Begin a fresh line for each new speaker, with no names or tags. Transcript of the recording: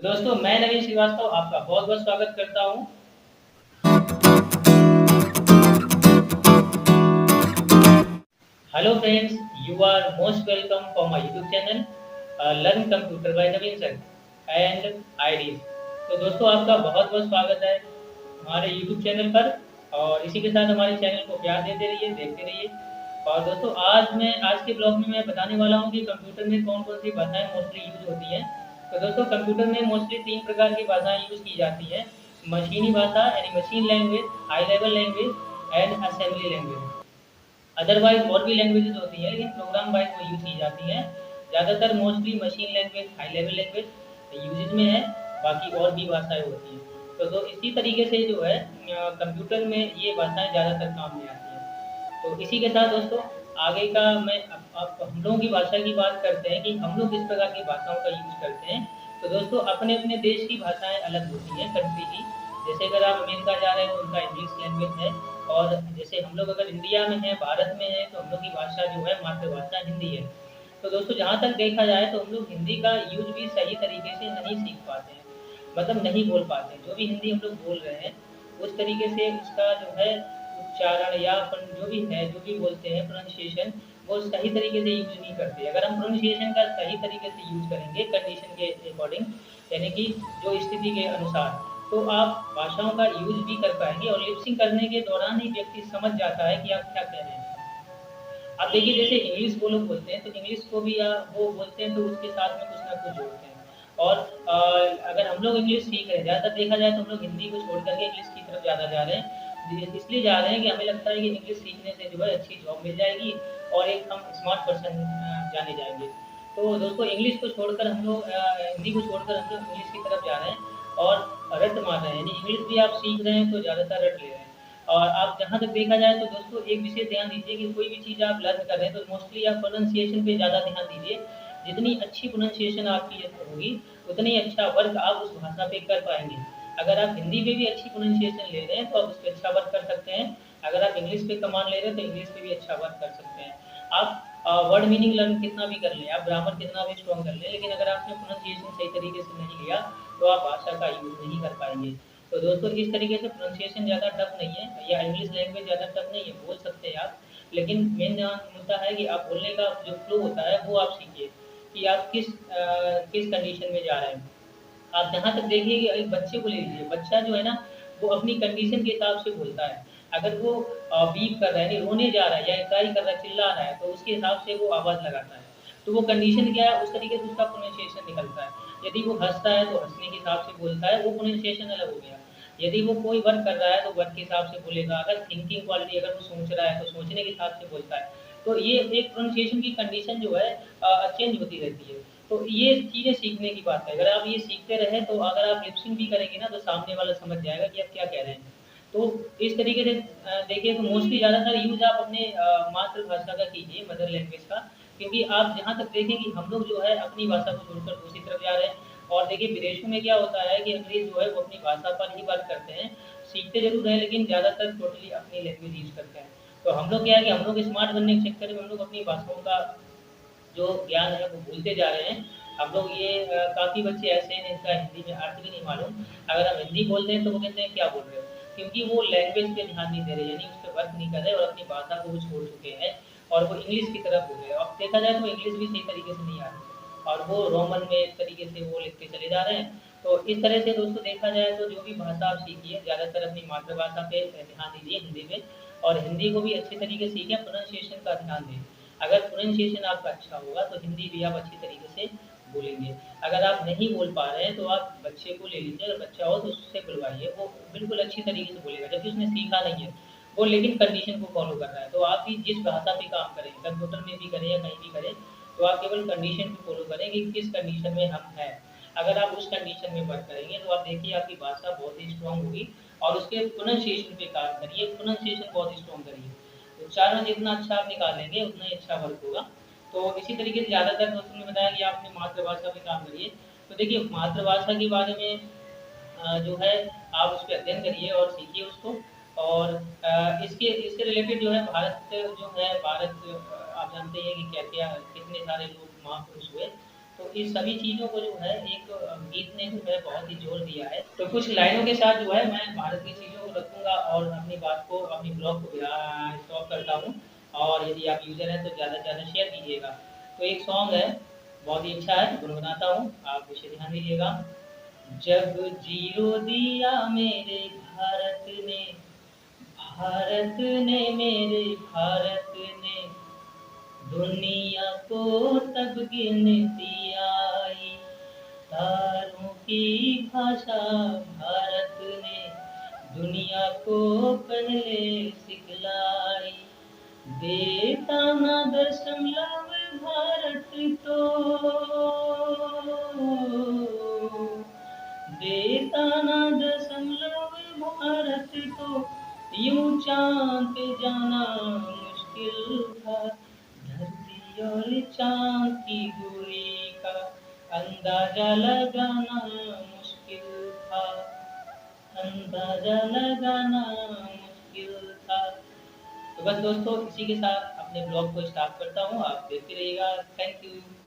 दोस्तों मैं नवीन श्रीवास्तव आपका बहुत बहुत स्वागत करता हूँ। Hello friends, you are most welcome for my YouTube channel learn computer by Naveen sir and IDs. तो दोस्तों आपका बहुत बहुत स्वागत है हमारे यूट्यूब चैनल पर। और इसी के साथ हमारे चैनल को प्यार देते रहिए, देखते रहिए। और दोस्तों आज के ब्लॉग में मैं बताने वाला हूँ कि कंप्यूटर में कौन कौन सी भाषाएं मोस्टली यूज होती हैं। तो दोस्तों कंप्यूटर में मोस्टली 3 प्रकार की भाषाएं यूज़ की जाती हैं। मशीनी भाषा यानी machine language, high level language and assembly language. Otherwise और भी लैंग्वेजेस होती हैं लेकिन प्रोग्राम वाइज वो यूज़ की जाती हैं। ज़्यादातर mostly machine language, high level language uses में है, बाकी और भी भाषाएं होती हैं। तो इसी तरीके से जो है कंप्यूटर में ये भाषाएं ज़्यादातर काम में आती हैं। तो इसी के साथ दोस्तों आगे का मैं अब हम लोगों की भाषा की बात करते हैं कि हम लोग किस प्रकार की भाषाओं का यूज़ करते हैं। तो दोस्तों अपने अपने देश की भाषाएं अलग होती हैं, कंट्री की। जैसे अगर आप अमेरिका जा रहे हैं तो उनका इंग्लिश लैंग्वेज है। और जैसे हम लोग अगर इंडिया में हैं, भारत में हैं, तो हम लोग की भाषा जो है मातृभाषा हिंदी है। तो दोस्तों जहाँ तक देखा जाए तो हम लोग हिंदी का यूज भी सही तरीके से नहीं सीख पाते हैं, मतलब नहीं बोल पाते हैं। जो भी हिंदी हम लोग बोल रहे हैं उस तरीके से उसका जो है उच्चारण या अपन जो भी है, जो भी बोलते हैं प्रोनाउंसिएशन, वो सही तरीके से यूज नहीं करते। अगर हम प्रोनाउंसिएशन का सही तरीके से यूज करेंगे कंडीशन के अकॉर्डिंग, यानी कि जो स्थिति के अनुसार, तो आप भाषाओं का यूज भी कर पाएंगे और लिपसिंग करने के दौरान ही व्यक्ति समझ जाता है कि आप क्या कह रहे हैं। अब देखिए जैसे इंग्लिश वो लोग बोलते हैं तो इंग्लिश को भी वो बोलते हैं तो उसके साथ में कुछ ना कुछ जोड़ते हैं। और अगर हम लोग इंग्लिश सीख रहे हैं, ज़्यादातर देखा जाए तो हम लोग हिंदी को छोड़ करके इंग्लिश की तरफ ज़्यादा जा रहे हैं। इसलिए जा रहे हैं कि हमें लगता है कि इंग्लिश सीखने से जो है अच्छी जॉब मिल जाएगी और एक हम स्मार्ट पर्सन जाने जाएंगे। तो दोस्तों इंग्लिश को छोड़कर हम लोग हिंदी को छोड़कर हम लोग इंग्लिश की तरफ जा रहे हैं और रट मार रहे हैं, यानी इंग्लिश भी आप सीख रहे हैं तो ज़्यादातर रट ले रहे हैं। और आप जहाँ तक देखा जाए तो दोस्तों एक विशेष ध्यान दीजिए कि कोई भी चीज़ आप लर्न कर रहे हैं तो मोस्टली आप प्रोनाउंसिएशन पे ज़्यादा ध्यान दीजिए। जितनी अच्छी प्रोनाउंसिएशन आपकी होगी उतनी अच्छा वर्क आप उस भाषा पे कर पाएंगे। अगर आप हिंदी पे भी अच्छी प्रोनाउंसिएशन ले रहे हैं तो आप उस पर अच्छा वर्क कर सकते हैं। अगर आप इंग्लिश पे कमांड ले रहे हैं तो इंग्लिश पे भी अच्छा वर्क कर सकते हैं। आप वर्ड मीनिंग लर्न कितना भी कर लें, आप ग्रामर कितना भी स्ट्रॉन्ग कर लें, लेकिन अगर आपने प्रोनाउंसिएशन सही तरीके से नहीं लिया तो आप भाषा का यूज़ नहीं कर पाएंगे। तो दोस्तों इस तरीके से प्रोनाउंसिएशन ज़्यादा टफ नहीं है या इंग्लिश लैंग्वेज ज़्यादा टफ नहीं है, बोल सकते हैं आप। लेकिन मेन मुद्दा है कि आप बोलने का जो फ्लो होता है वो आप सीखिए कि आप किस कंडीशन में जा रहे हैं। आप जहाँ तक देखिए कि एक बच्चे को ले लीजिए, बच्चा जो है ना वो अपनी कंडीशन के हिसाब से बोलता है। अगर वो वीक कर रहा है, यानी रोने जा रहा है या ट्राई कर रहा है, चिल्ला रहा है, तो उसके हिसाब से वो आवाज़ लगाता है। तो वो कंडीशन क्या है उस तरीके से उसका प्रोनाउंसिएशन निकलता है। यदि वो हँसता है तो हँसने के हिसाब से बोलता है, वो प्रोनाउंसिएशन अलग हो गया। यदि वो कोई वर्क कर रहा है तो वर्क के हिसाब से बोलेगा। अगर थिंकिंग क्वालिटी, अगर वो सोच रहा है तो सोचने के हिसाब से बोलता है। तो ये एक प्रोनाउंसिएशन की कंडीशन जो है चेंज होती रहती है। तो ये चीज़ें सीखने की बात है। अगर आप ये सीखते रहे तो अगर आप लिपसिंग भी करेंगे ना तो सामने वाला समझ जाएगा कि आप क्या कह रहे हैं। तो इस तरीके से देखिए तो मोस्टली ज़्यादातर यूज़ आप अपने मातृभाषा का कीजिए, मदर लैंग्वेज का। क्योंकि आप जहाँ तक देखें कि हम लोग जो है अपनी भाषा को छोड़कर दूसरी तरफ जा रहे हैं। और देखिए विदेशों में क्या होता है कि अंग्रेज़ जो है वो अपनी भाषा पर ही वर्क करते हैं। सीखते ज़रूर हैं लेकिन ज़्यादातर टोटली अपनी लैंग्वेज यूज़ करते हैं। तो हम लोग क्या है कि हम लोग स्मार्ट बनने के चक्कर में हम लोग अपनी भाषाओं का जो ज्ञान है वो भूलते जा रहे हैं। हम लोग ये काफ़ी बच्चे ऐसे हैं जिनका हिंदी में अर्थ भी नहीं मालूम। अगर हम हिंदी बोलते हैं तो वो कहते हैं क्या बोल रहे हो? क्योंकि वो लैंग्वेज पे ध्यान नहीं दे रहे, यानी उस पे वर्क नहीं कर रहे और अपनी भाषा को वो छोड़ चुके हैं और वो इंग्लिश की तरफ हो गए। अब देखा जाए तो इंग्लिश भी सही तरीके से नहीं आ रही और वो रोमन में इस तरीके से वो लिखते चले जा रहे हैं। तो इस तरह से दोस्तों देखा जाए तो जो भी भाषा आप सीखिए ज़्यादातर अपनी मातृभाषा पे ध्यान दीजिए, हिंदी पे। और हिंदी को भी अच्छे तरीके से सीखें, प्रोनाउंसिएशन का ध्यान दें। अगर प्रोनाउंसिएशन आपका अच्छा होगा तो हिंदी भी आप अच्छी तरीके से बोलेंगे। अगर आप नहीं बोल पा रहे हैं तो आप बच्चे को ले लीजिए, अगर बच्चा हो तो उससे बुलवाइए, वो बिल्कुल अच्छी तरीके से बोलेगा जबकि उसने सीखा नहीं है। वो लेकिन कंडीशन को फ़ॉलो कर रहा है। तो आप भी जिस भाषा पे काम करें, कंप्यूटर में भी करें या कहीं भी करें, तो आप केवल कंडीशन को फ़ॉलो करें कि किस कंडीशन में हम हैं। अगर आप उस कंडीशन में वर्क करेंगे तो आप देखिए आपकी भाषा बहुत ही स्ट्रॉन्ग होगी। और उसके प्रोनाउंसिएशन पे काम करिए, प्रोनाउंसिएशन बहुत स्ट्रॉन्ग करिए। उच्चारण जितना अच्छा आप निकालेंगे उतना ही अच्छा वर्क होगा। तो इसी तरीके से ज़्यादातर दोस्तों ने बताया कि आप अपनी मातृभाषा पे काम करिए। तो देखिए मातृभाषा के बारे में जो है आप उस पे अध्ययन करिए और सीखिए उसको। और इसके इससे रिलेटेड जो है भारत जो है, भारत आप जानते हैं कि क्या-क्या कितने सारे लोग महापुरुष हुए। तो इस सभी चीज़ों को जो है एक गीत ने जो है बहुत ही जोड़ दिया है। तो कुछ लाइनों के साथ जो है मैं भारत की चीज़ों को रखूँगा और अपनी बात को, अपनी ब्लॉग को स्टॉप करता हूँ। और यदि आप यूज़र हैं तो ज़्यादा से ज़्यादा शेयर कीजिएगा। तो एक सॉन्ग है, बहुत ही अच्छा है, गुनगुनाता हूँ, आप इसे ध्यान दीजिएगा। जब जीरो दिया मेरे भारत ने, भारत ने मेरे भारत ने, दुनिया को तब गिनती आई। तारों की भाषा भारत ने दुनिया को पहले सिखलाई। देता ना दशमलव भारत तो, देता ना दशमलव भारत तो, यूं चांद पे जाना मुश्किल था। धरती और चांद की दूरी का अंदाजा लगाना मुश्किल था, अंदाजा लगाना मुश्किल था। तो बस दोस्तों, इसी के साथ अपने ब्लॉग को स्टार्ट करता हूँ, आप देखते रहिएगा। Thank you.